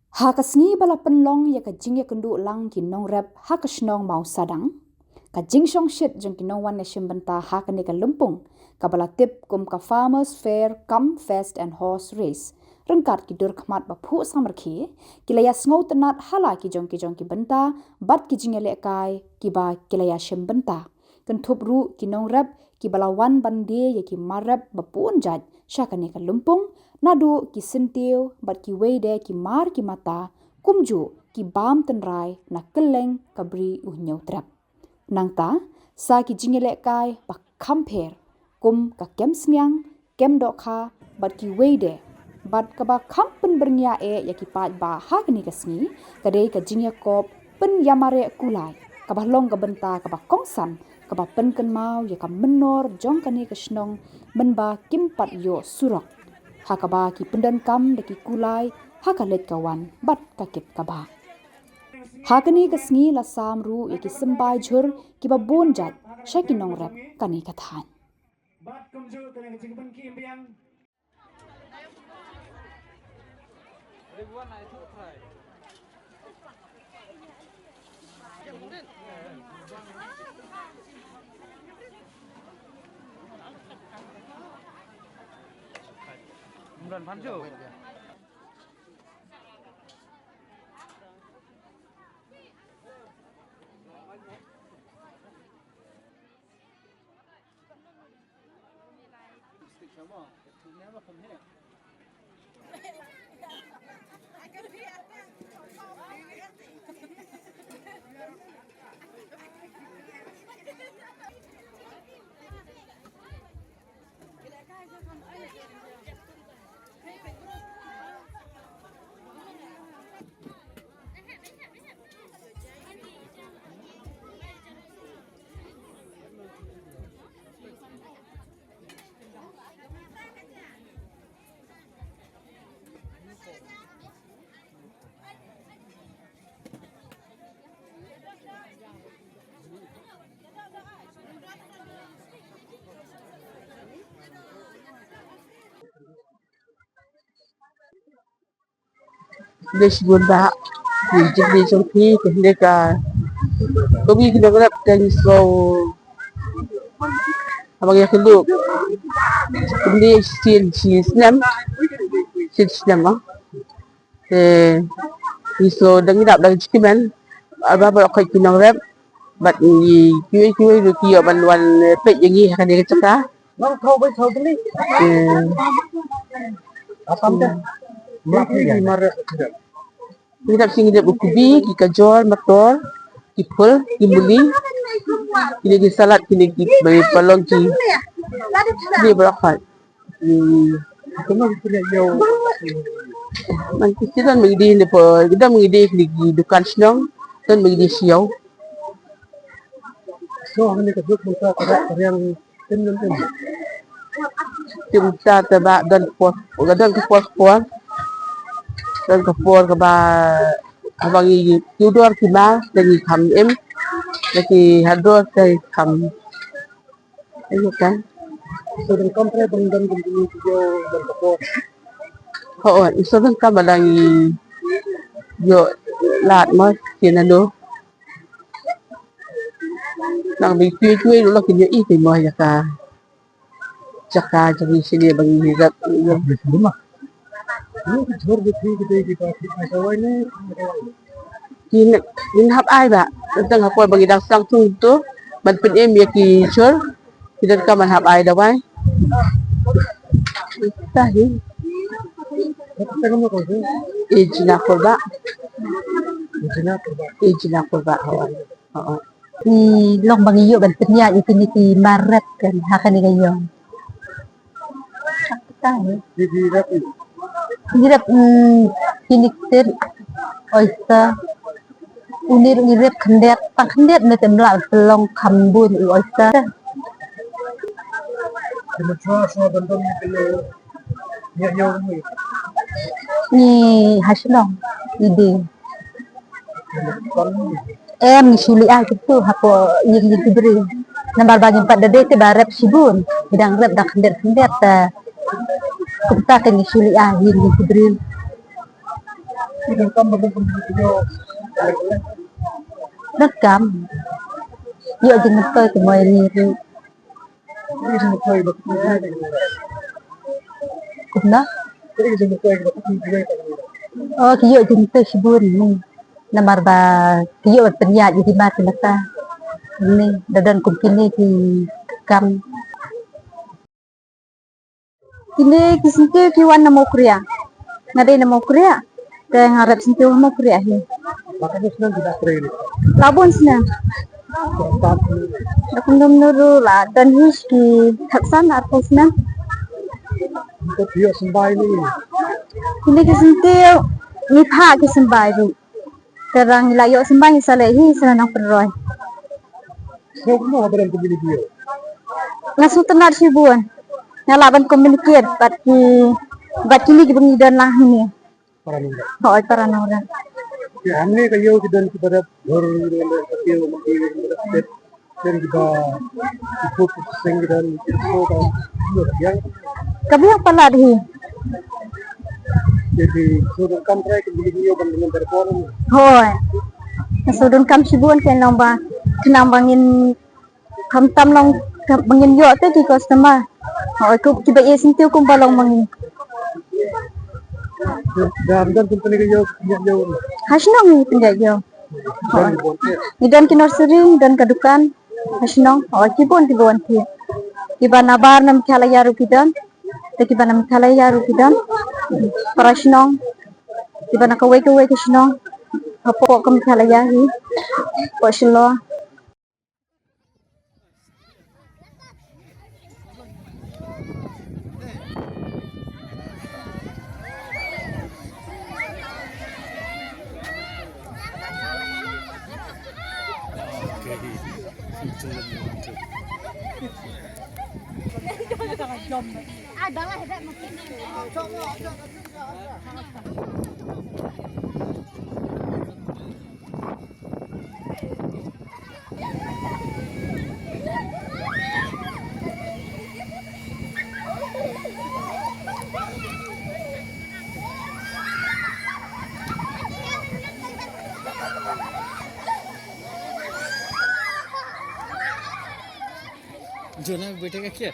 Hakasni bala penlong ya ka jing ya kendu lang ki Nongrep hakasnong Mawsadang ka jing shong shit jong ki nong wan nation benta hakane ka lumpung ka bala tip kum ka farmers fair come fest and horse race rengkat ki dur khmat ba phu samar khi kilaya sngo tenat hala ki jong ki benta bat ki jing le kai ki ba kilaya shem benta kan thup ru ki Nongrep ki bala wan bande ya ki marap ba pun jaj shakane ka lumpung nadu ki sintiu bat ki weide ki mar ki mata kumju ki bam tenrai na keleng kabri uhnyo trap nangta sa ki jingele kai pa kamper kum ka kem snyang kem dokha bat ki weide bat ka ba kampen bernya ya ki pat ba hagni kasni kadai ka jingya kop pen yamare kulai ka ba long ka benta ka ba kongsan ka ba pen kan mau ya ka menor jong kani ka snong menba kimpat yo surok hakaba ki pendan kam de ki kulai hakalet kawan bat kakit kaba hakani kasngi la samru ki sembai jhur ki ba bon jat shaki Nongrep kani kathan bat kumju kani jingpan ki imbiang Bulan Panju. Des bunda di jompi kehendaka kami kena gelap dan slow abang yang kedua kemudian Snem slow dan gelap dan Kyrmen abang berkait Nongrep bat ni kue du kio banwan pet yang ni akan dia cakap Nong thau bai thau tali. Apam dah. Jingpynmareh. kita sini dia bukubi kita jual motor kipul kimuli ini di salat kini bagi palong ki ini berapa Kamu punya jauh. nanti kita mengidi lepo kita mengidi di dukan Shillong dan mengidi siau So hanya kedua kita pada yang tenun. kita tebak dan pos dan ke pos dan Khubor ke ba abang i tudor ki ma dari kam em dari hador dari kam ayo kan So dengan kompre bandang begini jauh dan Khubor. oh iso kan kam lagi yo lat mas kinano nang bi cuy lu la kinyo i mo ya ka chaka jadi sini bagi hidup Rumah. Ini kecor di pasti masalah ini. kin hap ai ba tang hapoi bagi dang sang tung tu man pen em ya ki chur kita ka man hap ai da wai tahi Kita kamu kau tu. ejina korba Ijina korba hawan Long bang iyo ban penya itu ni maret kan hakan ni gayo. Di rapi. Ngirap kinikter oyster unir ngirap khendet pang khendet na temla long kambun oyster. Cuma so bandang ni jauh ni. Ni hasilong ide. Em suli gitu hapo yung diberi nambar banyak pada dete barep sibun bidang rep dak khendet kita kan suli yung diberi Ilang kam bagang pemiliyo. Rekam. Yuk jangan toy ke moy liru. Ini semua kau ibu kita ni. Kumna. Ini semua kau ibu kita ni. Oh, yuk jangan toy Khubor ni. Namar ba yuk penyat jadi mati mata. Ni dadan kumpini di kam. Kini kisinti kiwan namo Korea. Ngade namo Korea. Dan harap sinti namo Korea ni. Makanya senang tidak keren. Labon Snem. Aku nuru lah dan hiski taksan atau Snem. Untuk dia sembai ni. Kini kisinti ni pak kisembai tu. Terang layak sembai ni salehi senang perroy. Semua bagang pemiliyo. Langsung tenar sibuan. Ngalaban komunikasi bati ni kebengidan lah ni. Para nunda. Hoy para orang. Ya, हमने कहियो कि दन की तरफ घर के मकी state dan juga ikut senggiran itu kan yang Kabi yang pala di. jadi sudah kontrak video dengan telepon Hoy. Nasudun kam sibuan kay nang ba kinambangin kamtam long bangin yo te di customer. Hoy ko kiba isintiw kung balong mangin. dan company kayo jauh Hasnong ni penjayo. Nidan kinorsering dan kadukan. Hasnong. Hoy kibon ti. Kiba nabar na Meghalaya rupidan. Te kiba na Meghalaya rupidan. Para Shillong. Kiba nakaway ka Shillong. Hapo ka Meghalaya hi. Po Shillong. जोना बेटे का क्या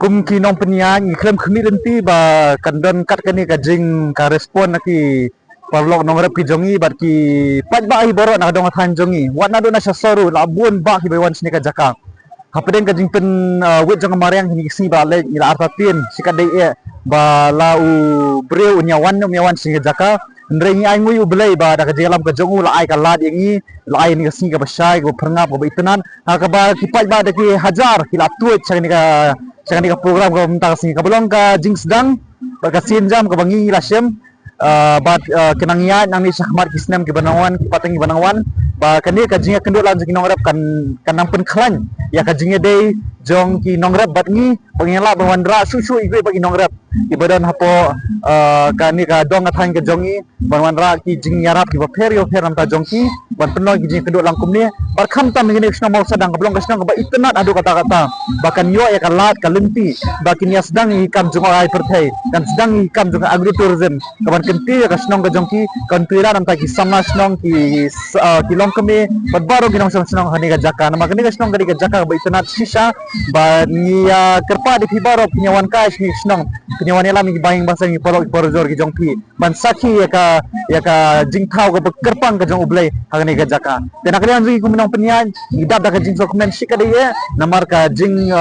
kum kinong penyanyi klem khmi denti ba kandan kat kani ka jing ka respon naki parlok nongrep ki jongi bat ki pat ba hi borok na dong than jongi wat na do na sasoru labun ba ki bewan sini ka jakang hapeden ka jingpen wit jong mariang hini si ba le ila artatin sikadai e ba la u breu nyawan sini jaka ndrengi ai ngui u belai ba da ka jelam ka jongu la ai ka lad yangi la ai ni ka sini ka basai go pernga ba itenan ha ka ba ki pat ba da ki hajar ki la tuet chani ka program ko mentang sing kabelong ka jing sedang berkasin jam ke bangi lasem bat kenangia nang ni sahmat ki Snem ki banawan ki pateng ki banawan ba kani ka jinga kenduk lan jing nongrep kan nang pen klan ya ka jinga dei jong ki Nongrep bat ngi pangela bawandra susu igwe bagi Nongrep ki badan hapo kani ka dong athan ke jongi bawandra ki jing yarap ki bapher yo pher amta jongki ban penno ki jing keduk langkum ni barkham tam ngini Snem Mawsadang kablong Snem ba itnat adu kata-kata bahkan yo ya kalat kalenti bakin ya sedang ikam jong ai perthai dan sedang ikam jong agrotourism kaban kenti ya Snem ka jongki kan pira amta ki Samla Snem ki longkum ni badbaro ginong Snem hani ka jaka nama kini Snem ka jaka ba itnat sisa ba niya kerpa di Khubor penyawan kai Snem penyawan elam ki baing basa ni polok porjor ki jongki ban sakhi ya ka jingthau ka kerpang ka jong ublai hagani ka jaka tena kalian ri kuminong penyan idap da ka jing dokumen shika de ye namar ka jing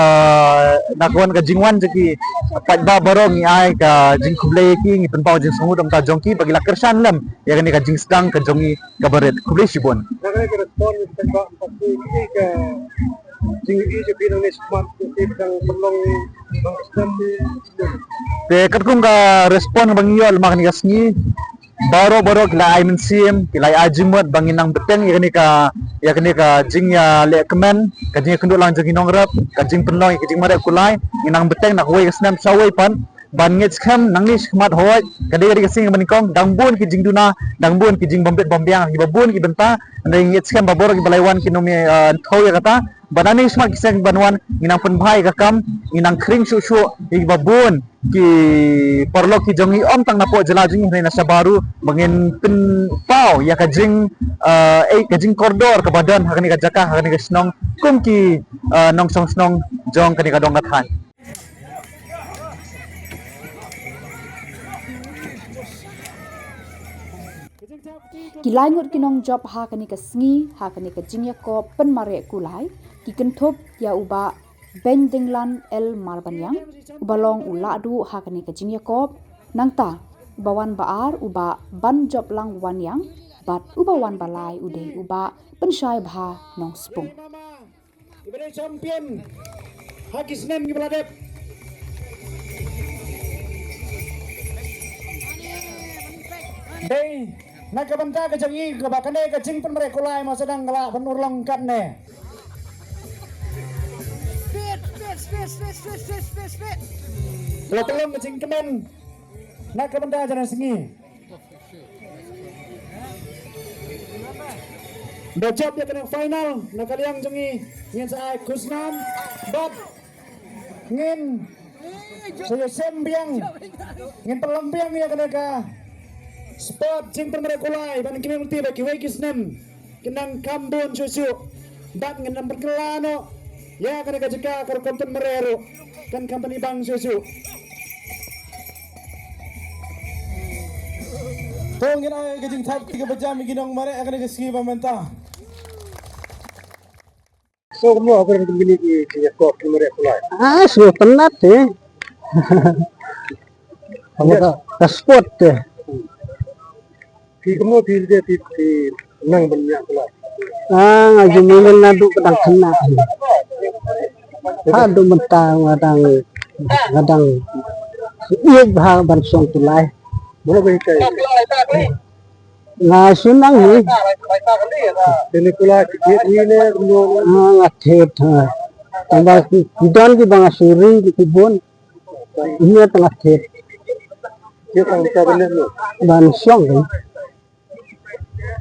nakwan ka jingwan jeki patba borong ni ai ka jing kublai ki ngi penpau jing sungud amta jongki bagi la kersan lem ya kani ka jing sedang ka jongi ka baret kublai sibon Nagay ka respond sa ba pati ka jing ije pinang smart kitang perlong bang Snem te katkum ka respon bang iyo alma kani ka sngi baro kila ay mensim kila ay ajimut bangin nang Bteng ya kani ka jing ya le Kyrmen ka jing kenduk lang jing Nongrep ka jing penlong ka Jingpynmareh Kulai inang Bteng nak wei ka Snem sawai pan ban ngit kham nang ni khmat hoi kadi ka sing manikong dangbun ki jing duna dangbun ki jing bombet bombyang ki babun ki benta ndai ngit kham babor ki balaiwan ki nomi thau ya kata banani smart kisang banwan inang penbhai ka kam inang khring shu ki babun ki parlok ki jongi om tang napo jela jing hena sabaru bangin pin pau ya ka jing ka jing koridor ka badan hakani ka jaka hakani ka Snem kum ki nong song snong jong kani ka dong kathan Kilai ngut kinong job ha kani ka sngi ha kani ka jingya ko Jingpynmareh Kulai ki kenthop ya uba Bendinglan el marbanyang ubalong uladu ha kani ka jingya ko nangta ubawan baar uba ban job lang wanyang bat ubawan balai ude uba pensyai bha nong spung Ibadah champion haki Snem ki beladep Day nakabanta ka jangi ka bakane ka Jingpynmareh Kulai Mawsadang kala penurlong kat ne Kalau pelong ke Kyrmen nakabanta jalan sengi Dojab dia kena final nakaliang jangi ngin sa kusnam bat ngin saya sembiang ngin pelampiang ya kena ka spot Jingpynmareh Kulai ban kini multi bagi wei Snem kenang kambon susu bat ngin number kelano ya kena ka jeka karo Jingpynmareh kan company bang susu Tungin ay kajing tap 3 jam ginong mare akan kasi pamenta So kamu akan kembali ki jing ko Jingpynmareh Kulai sudah penat kamu ka sport ki kamu pilih ti nang banyak Kulai ngajumilin nadu kadang kena aduh mentang kadang iya bah bansong tulai boleh berita nga sunang ni ini Kulai ni ne ngathet tambah kidan ki bang asuri ki kibon ini tengah thet dia tang ta benar no bansong ni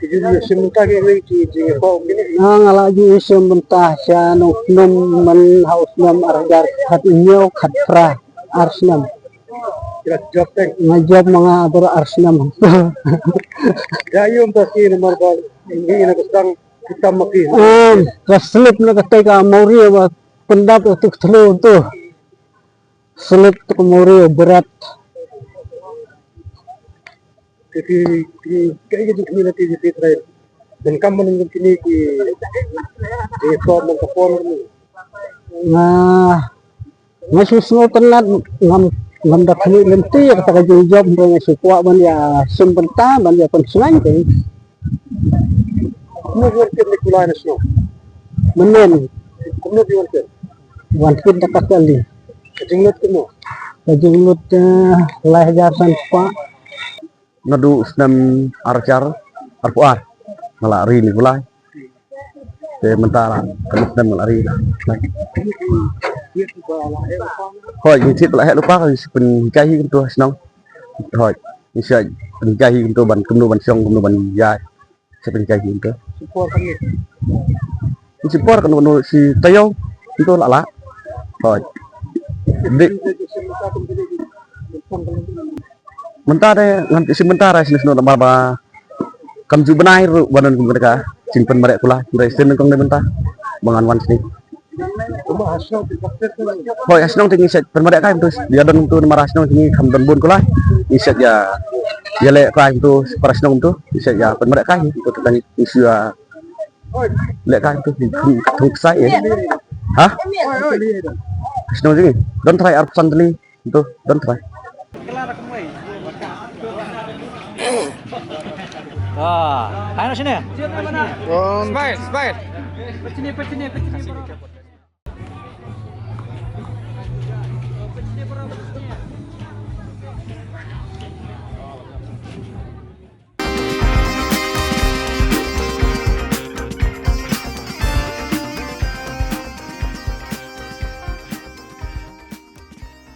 jadi sementara ke lagi jing ko ini ngalaju sementah sia no nom man haus nam argar khat inyo khat pra arsnam kira job teng ngajab mga abor arsnam Gayung pasti nomor bal ini na kusang kita makin. Kaslip na katay ka mauri ba pendap untuk telo tu. Slip tu mauri berat. Jadi kayak gitu community di Israel. Dan kamu nunggu kini ki form ng Khubor ni. Nasusunod tenat ngam dak ni lenti kata ka job mo nga sukwa man ya sumbenta man ya konsulan kay. Kamu worker ni Kulai na snow. Menen Kamu di worker. wanted na kakali. Kajingot kamu. Kajingut lahajasan pa. nadu Snem arcar arpuar malari ni Kulai te mentara kan Snem malari thiết và lại lupa. Hoi ni tit la lupa ka pen kai hi tu Snong. Hoi ni sai pen kai hi tu ban kumnu ban song kumnu ban ya. Sai pen kai hi tu. Support kami. Ni support kan nu si tayo itu la. Hoi. Dik mentara nganti sementara sini seno ba kam ju benai ru banan kum mereka Jingpynmareh Kulai reisen kong mentah bangan wan sini. Cuma hasil praktek tu. Hoi asnong tingi set Jingpynmareh kai terus dia don tu marah asnong tingi kam don bun Kulai. Iset ya ya le kai tu para asnong tu iset ya Jingpynmareh kai itu tentang isu le kai tu thuk sai ya. Hah? Asnong tingi don try arp santli itu don try. Ah, ayo sini. One. Smile. Pecini.